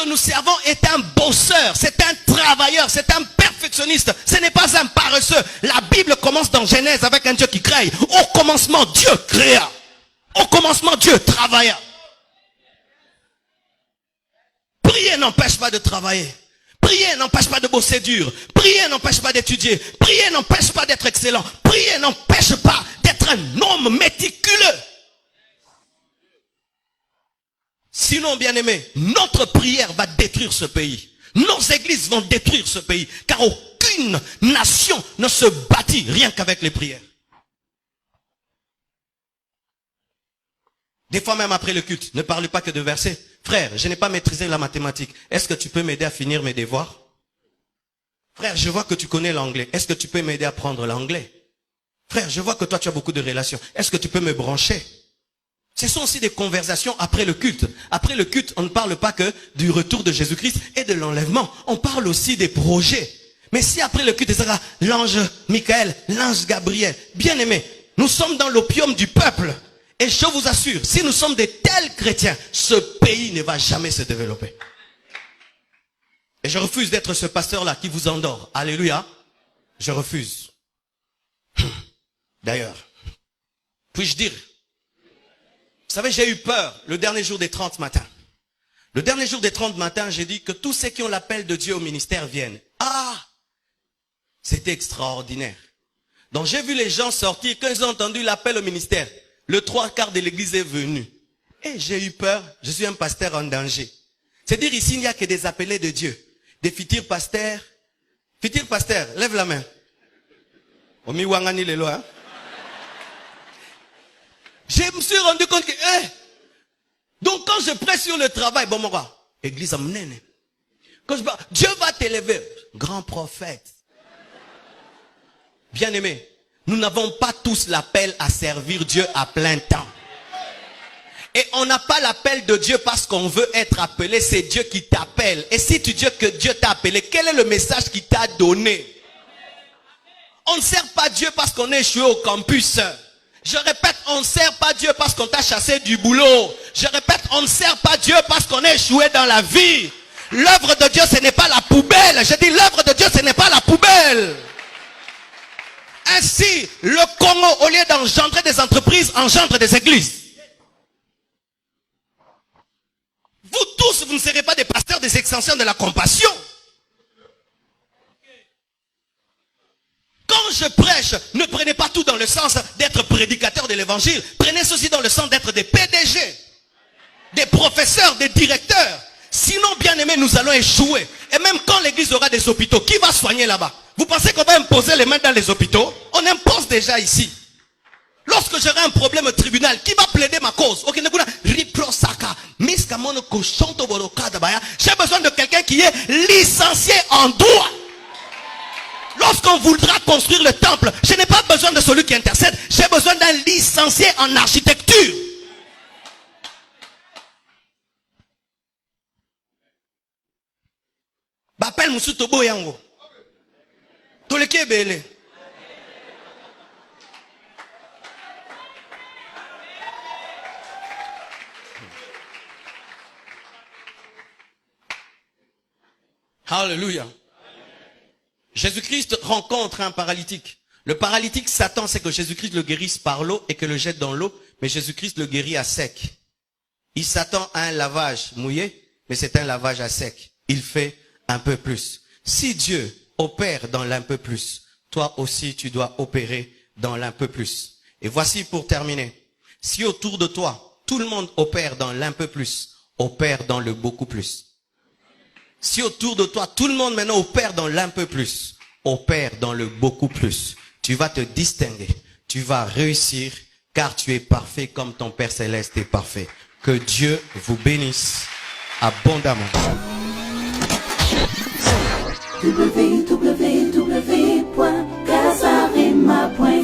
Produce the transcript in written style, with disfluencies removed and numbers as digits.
que nous servons est un bosseur, c'est un travailleur, c'est un perfectionniste. Ce n'est pas un paresseux. La Bible commence dans Genèse avec un Dieu qui crée. Au commencement, Dieu créa. Au commencement, Dieu travailla. Prier n'empêche pas de travailler. Prier n'empêche pas de bosser dur. Prier n'empêche pas d'étudier. Prier n'empêche pas d'être excellent. Prier n'empêche pas d'être un homme méticuleux. Sinon, bien-aimé, notre prière va détruire ce pays. Nos églises vont détruire ce pays. Car aucune nation ne se bâtit rien qu'avec les prières. Des fois même après le culte, ne parle pas que de versets. Frère, je n'ai pas maîtrisé la mathématique. Est-ce que tu peux m'aider à finir mes devoirs? Frère, je vois que tu connais l'anglais. Est-ce que tu peux m'aider à apprendre l'anglais? Frère, je vois que toi tu as beaucoup de relations. Est-ce que tu peux me brancher? Ce sont aussi des conversations après le culte. Après le culte, on ne parle pas que du retour de Jésus-Christ et de l'enlèvement. On parle aussi des projets. Mais si après le culte, il sera l'ange Michael, l'ange Gabriel, bien aimé, nous sommes dans l'opium du peuple. Et je vous assure, si nous sommes des tels chrétiens, ce pays ne va jamais se développer. Et je refuse d'être ce pasteur-là qui vous endort. Alléluia. Je refuse. D'ailleurs, puis-je dire, vous savez, j'ai eu peur le dernier jour des 30 matins. Le dernier jour des 30 matins, j'ai dit que tous ceux qui ont l'appel de Dieu au ministère viennent. Ah! C'était extraordinaire. Donc j'ai vu les gens sortir, quand ils ont entendu l'appel au ministère, le 3/4 de l'église est venu. Et j'ai eu peur, je suis un pasteur en danger. C'est-à-dire ici, il n'y a que des appelés de Dieu. Des futurs pasteurs. Futurs pasteurs, lève la main. Omi wangani lelo, hein? Je me suis rendu compte que, donc quand je prêche sur le travail, bon, moi, église amnene. Quand je parle, Dieu va t'élever. Grand prophète. Bien aimé, nous n'avons pas tous l'appel à servir Dieu à plein temps. Et on n'a pas l'appel de Dieu parce qu'on veut être appelé, c'est Dieu qui t'appelle. Et si tu dis que Dieu t'a appelé, quel est le message qu'il t'a donné? On ne sert pas Dieu parce qu'on est échoué au campus. Je répète, on ne sert pas Dieu parce qu'on t'a chassé du boulot. Je répète, on ne sert pas Dieu parce qu'on est échoué dans la vie. L'œuvre de Dieu, ce n'est pas la poubelle. Je dis, l'œuvre de Dieu, ce n'est pas la poubelle. Ainsi, le Congo, au lieu d'engendrer des entreprises, engendre des églises. Vous tous, vous ne serez pas des pasteurs, des extensions de la compassion. Quand je prêche, ne prenez pas tout dans le sens d'être prédicateur de l'évangile. Prenez ceci dans le sens d'être des PDG, des professeurs, des directeurs. Sinon, bien aimé, nous allons échouer. Et même quand l'église aura des hôpitaux, qui va soigner là-bas? Vous pensez qu'on va imposer les mains dans les hôpitaux? On impose déjà ici. Lorsque j'aurai un problème au tribunal, qui va plaider ma cause? J'ai besoin de quelqu'un qui est licencié en droit. Lorsqu'on voudra construire le temple, je n'ai pas besoin de celui qui intercède. J'ai besoin d'un licencié en architecture. Bapel Musutobo Yango. Toleke Bele. Alléluia. Jésus-Christ rencontre un paralytique. Le paralytique s'attend, c'est que Jésus-Christ le guérisse par l'eau et que le jette dans l'eau, mais Jésus-Christ le guérit à sec. Il s'attend à un lavage mouillé, mais c'est un lavage à sec. Il fait un peu plus. Si Dieu opère dans l'un peu plus, toi aussi tu dois opérer dans l'un peu plus. Et voici pour terminer. Si autour de toi, tout le monde opère dans l'un peu plus, opère dans le beaucoup plus. Si autour de toi, tout le monde maintenant opère dans l'un peu plus, opère dans le beaucoup plus, tu vas te distinguer, tu vas réussir, car tu es parfait comme ton Père Céleste est parfait. Que Dieu vous bénisse abondamment. www.casarema.com